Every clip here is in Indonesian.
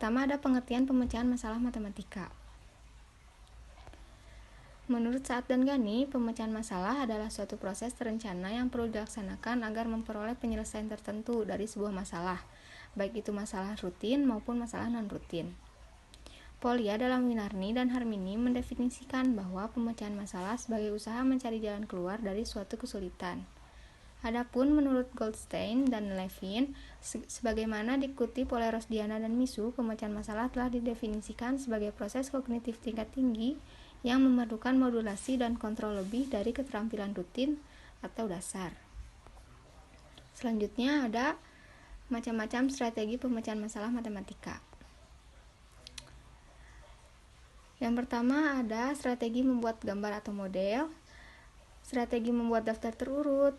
pertama ada pengertian pemecahan masalah matematika. Menurut Saad dan Ghani, pemecahan masalah adalah suatu proses terencana yang perlu dilaksanakan agar memperoleh penyelesaian tertentu dari sebuah masalah, baik itu masalah rutin maupun masalah non-rutin. Polya dalam Winarni dan Harmini mendefinisikan bahwa pemecahan masalah sebagai usaha mencari jalan keluar dari suatu kesulitan. Adapun menurut Goldstein dan Levin, sebagaimana dikutip oleh Rosdiana dan Misu, pemecahan masalah telah didefinisikan sebagai proses kognitif tingkat tinggi yang memerlukan modulasi dan kontrol lebih dari keterampilan rutin atau dasar. Selanjutnya ada macam-macam strategi pemecahan masalah matematika. Yang pertama ada strategi membuat gambar atau model, strategi membuat daftar terurut,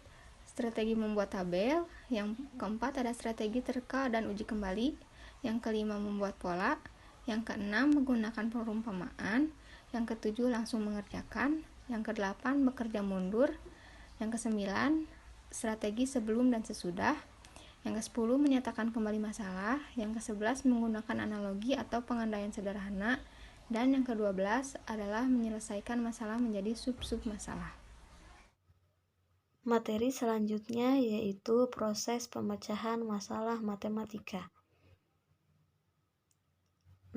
strategi membuat tabel, yang keempat ada strategi terka dan uji kembali, yang kelima membuat pola, yang keenam menggunakan perumpamaan, yang ketujuh langsung mengerjakan, yang kedelapan bekerja mundur, yang kesembilan strategi sebelum dan sesudah, yang kesepuluh menyatakan kembali masalah, yang kesebelas menggunakan analogi atau pengandaian sederhana, dan yang ke-12 adalah menyelesaikan masalah menjadi sub-sub masalah. Materi selanjutnya yaitu proses pemecahan masalah matematika.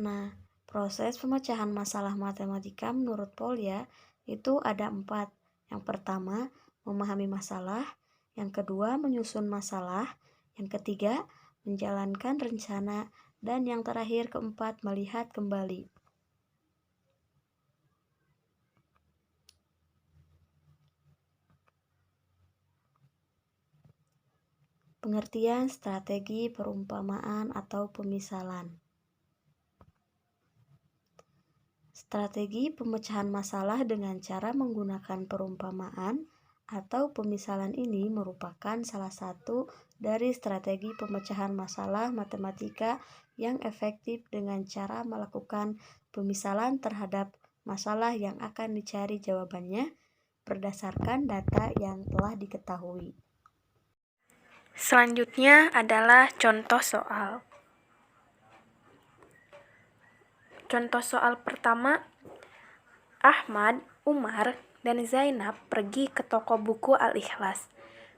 Nah, proses pemecahan masalah matematika menurut Polya itu ada 4. Yang pertama, memahami masalah. Yang kedua, menyusun masalah. Yang ketiga, menjalankan rencana. Dan yang terakhir, keempat, melihat kembali. Pengertian strategi perumpamaan atau pemisalan. Strategi pemecahan masalah dengan cara menggunakan perumpamaan atau pemisalan ini merupakan salah satu dari strategi pemecahan masalah matematika yang efektif dengan cara melakukan pemisalan terhadap masalah yang akan dicari jawabannya berdasarkan data yang telah diketahui. Selanjutnya adalah contoh soal. Contoh soal pertama, Ahmad, Umar, dan Zainab pergi ke toko buku Al-Ikhlas.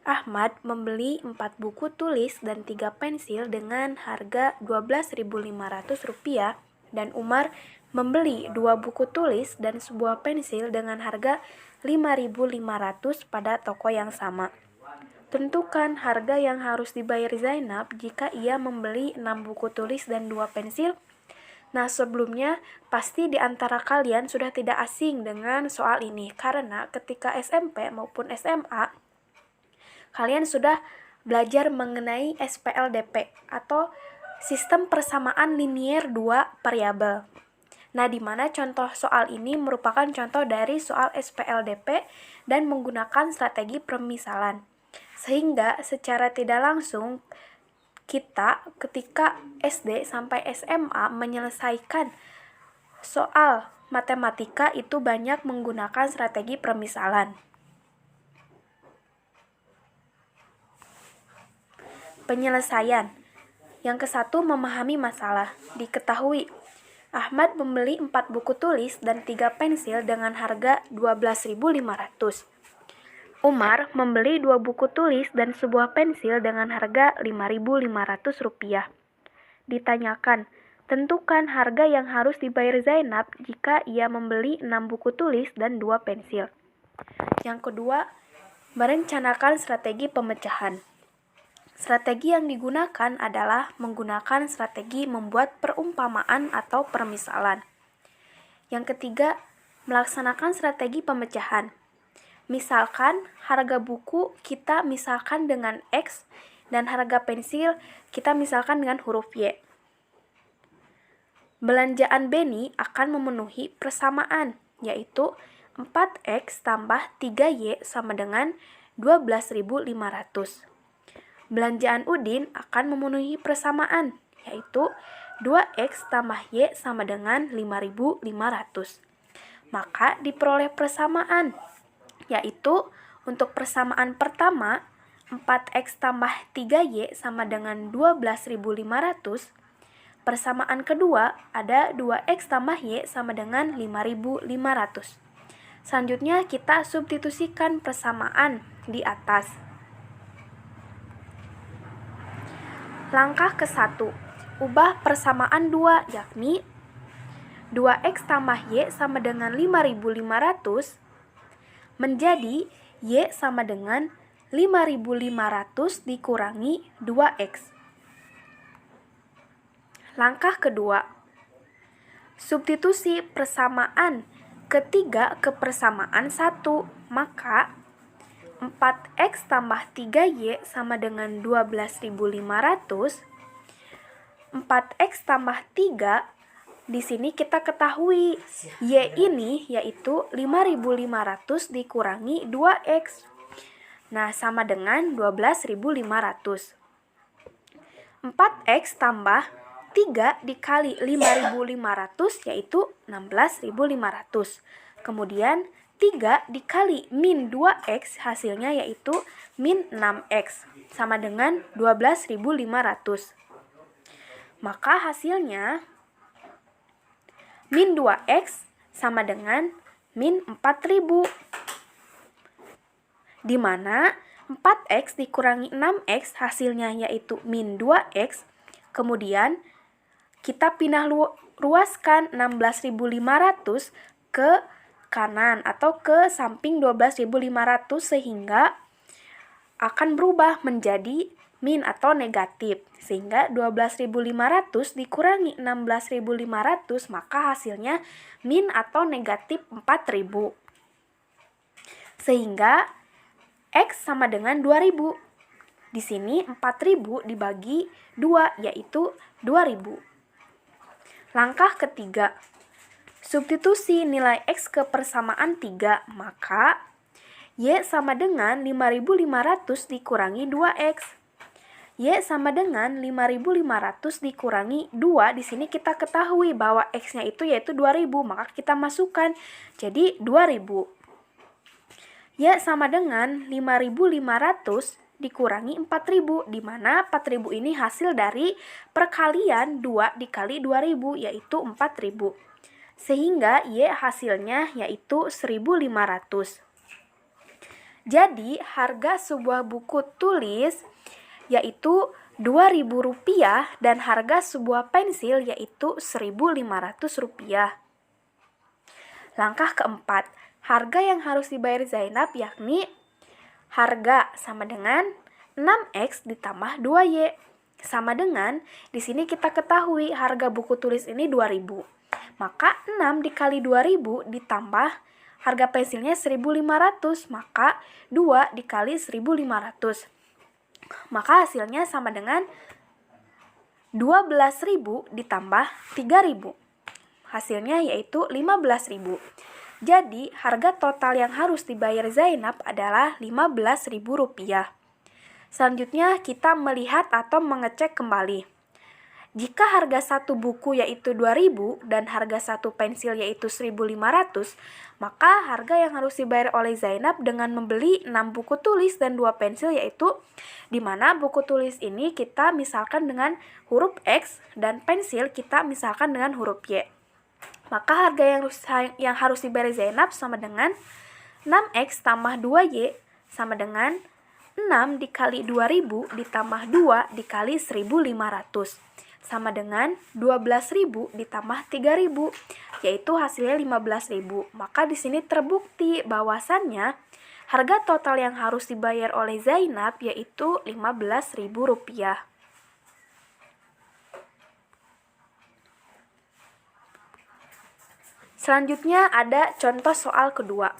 Ahmad membeli 4 buku tulis dan 3 pensil dengan harga Rp12.500 dan Umar membeli 2 buku tulis dan sebuah pensil dengan harga Rp5.500 pada toko yang sama. Tentukan harga yang harus dibayar Zainab jika ia membeli 6 buku tulis dan 2 pensil. Nah, sebelumnya pasti di antara kalian sudah tidak asing dengan soal ini karena ketika SMP maupun SMA kalian sudah belajar mengenai SPLDP atau sistem persamaan linier 2 variabel. Nah, di mana contoh soal ini merupakan contoh dari soal SPLDP dan menggunakan strategi pemisalan. Sehingga secara tidak langsung kita ketika SD sampai SMA menyelesaikan soal matematika itu banyak menggunakan strategi pemisalan. Penyelesaian. Yang ke-1, memahami masalah. Diketahui Ahmad membeli 4 buku tulis dan 3 pensil dengan harga Rp12.500. Umar membeli 2 buku tulis dan sebuah pensil dengan harga Rp5.500. Ditanyakan, tentukan harga yang harus dibayar Zainab jika ia membeli 6 buku tulis dan 2 pensil. Yang kedua, merencanakan strategi pemecahan. Strategi yang digunakan adalah menggunakan strategi membuat perumpamaan atau permisalan. Yang ketiga, melaksanakan strategi pemecahan. Misalkan harga buku kita misalkan dengan X dan harga pensil kita misalkan dengan huruf Y. Belanjaan Benny akan memenuhi persamaan, yaitu 4X tambah 3Y sama dengan 12.500. Belanjaan Udin akan memenuhi persamaan, yaitu 2X tambah Y sama dengan 5.500. Maka diperoleh persamaan, yaitu untuk persamaan pertama 4X tambah 3Y sama dengan 12.500, persamaan kedua ada 2X tambah Y sama dengan 5.500. Selanjutnya kita substitusikan persamaan di atas. Langkah ke-1, ubah persamaan 2, yakni 2X tambah Y sama dengan 5.500 menjadi Y sama dengan 5.500 dikurangi 2X. Langkah kedua, substitusi persamaan ketiga ke persamaan 1, maka 4X tambah 3Y sama dengan 12.500. 4X tambah 3, di sini kita ketahui Y ini yaitu 5.500 dikurangi 2X. Nah, sama dengan 12.500. 4X tambah 3 dikali 5.500 yaitu 16.500. Kemudian 3 dikali min 2X hasilnya yaitu min 6X sama dengan 12.500. Maka hasilnya min 2X sama dengan min 4.000. Di mana 4X dikurangi 6X hasilnya yaitu min 2X. Kemudian kita pindah ruaskan 16.500 ke kanan atau ke samping 12.500 sehingga akan berubah menjadi min atau negatif. Sehingga 12.500 dikurangi 16.500 maka hasilnya min atau negatif 4.000. Sehingga X sama dengan 2.000. Di sini 4.000 dibagi 2 yaitu 2.000. Langkah ketiga, substitusi nilai X ke persamaan 3, maka Y sama dengan 5.500 dikurangi 2X. Y sama dengan 5.500 dikurangi 2, di sini kita ketahui bahwa X-nya itu yaitu 2.000, maka kita masukkan jadi 2.000. Y sama dengan 5.500 dikurangi 4.000, di mana 4.000 ini hasil dari perkalian 2 dikali 2.000 yaitu 4.000. Sehingga Y hasilnya yaitu 1.500. Jadi harga sebuah buku tulis yaitu Rp2.000 dan harga sebuah pensil yaitu Rp1.500. Langkah keempat, harga yang harus dibayar Zainab yakni harga sama dengan 6X ditambah 2Y. Sama dengan, di sini kita ketahui harga buku tulis ini 2.000. Maka 6 dikali 2.000 ditambah harga pensilnya 1.500. Maka 2 dikali 1.500. Maka hasilnya sama dengan 12.000 ditambah 3.000. Hasilnya yaitu 15.000. Jadi, harga total yang harus dibayar Zainab adalah Rp15.000. Selanjutnya, kita melihat atau mengecek kembali. Jika harga satu buku yaitu 2.000 dan harga satu pensil yaitu 1.500, maka harga yang harus dibayar oleh Zainab dengan membeli 6 buku tulis dan 2 pensil yaitu di mana buku tulis ini kita misalkan dengan huruf X dan pensil kita misalkan dengan huruf Y. Maka harga yang harus dibayar Zainab sama dengan 6X tambah 2Y sama dengan 6 dikali 2.000 ditambah 2 dikali 1.500 sama dengan 12.000 ditambah 3.000 yaitu hasilnya 15.000. Maka di sini terbukti bahwasannya harga total yang harus dibayar oleh Zainab yaitu Rp15.000. Selanjutnya ada contoh soal kedua.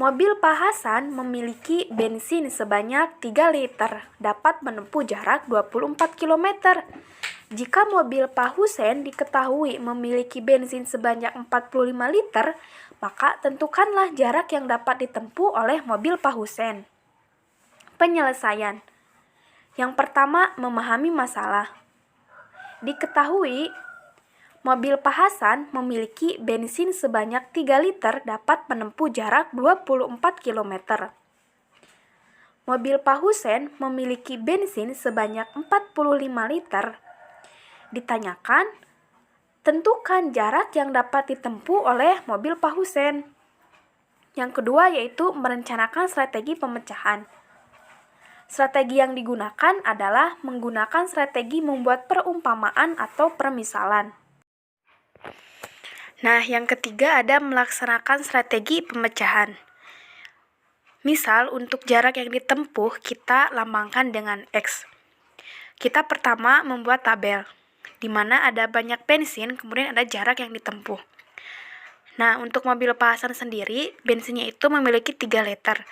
Mobil Pak Hasan memiliki bensin sebanyak 3 liter, dapat menempuh jarak 24 km. Jika mobil Pak Husen diketahui memiliki bensin sebanyak 45 liter, maka tentukanlah jarak yang dapat ditempuh oleh mobil Pak Husen. Penyelesaian. Yang pertama, memahami masalah. Diketahui mobil Pak Hasan memiliki bensin sebanyak 3 liter dapat menempuh jarak 24 km. Mobil Pak Husen memiliki bensin sebanyak 45 liter. ditanyakan, tentukan jarak yang dapat ditempuh oleh mobil Pak Husen. Yang kedua yaitu merencanakan strategi pemecahan. Strategi yang digunakan adalah menggunakan strategi membuat perumpamaan atau permisalan. Nah, yang ketiga ada melaksanakan strategi pemecahan. Misal, untuk jarak yang ditempuh, kita lambangkan dengan X. Kita pertama membuat tabel, di mana ada banyak bensin, kemudian ada jarak yang ditempuh. Nah, untuk mobil Pak Hasan sendiri, bensinnya itu memiliki 3 liter.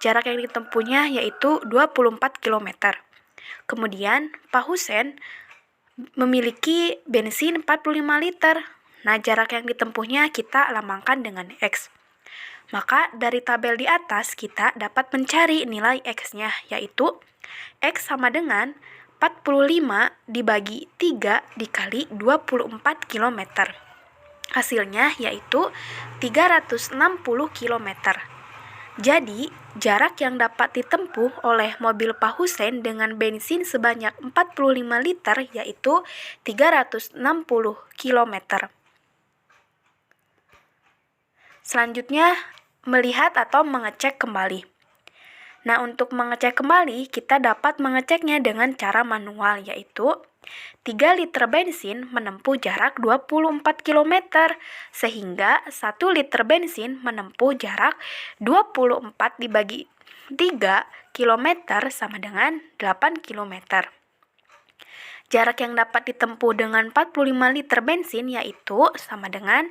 Jarak yang ditempuhnya yaitu 24 km. Kemudian, Pak Husen memiliki bensin 45 liter. Nah, jarak yang ditempuhnya kita lambangkan dengan X. Maka dari tabel di atas kita dapat mencari nilai X-nya, yaitu X sama dengan 45 dibagi 3 dikali 24 km. Hasilnya yaitu 360 km. Jadi, jarak yang dapat ditempuh oleh mobil Pak Husen dengan bensin sebanyak 45 liter yaitu 360 km. Selanjutnya, melihat atau mengecek kembali. Nah, untuk mengecek kembali, kita dapat mengeceknya dengan cara manual, yaitu 3 liter bensin menempuh jarak 24 km, sehingga 1 liter bensin menempuh jarak 24 dibagi 3 km sama dengan 8 km. Jarak yang dapat ditempuh dengan 45 liter bensin yaitu sama dengan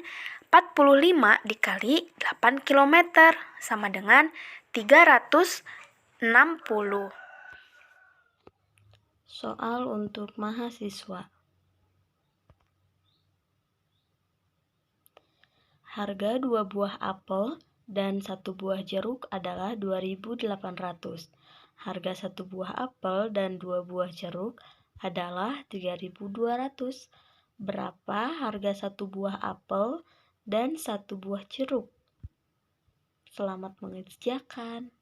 45 dikali 8 km sama dengan 360. Soal untuk mahasiswa. Harga 2 buah apel dan 1 buah jeruk adalah 2.800. Harga 1 buah apel dan 2 buah jeruk adalah 3.200. Berapa harga 1 buah apel dan 1 buah jeruk? Selamat mengerjakan.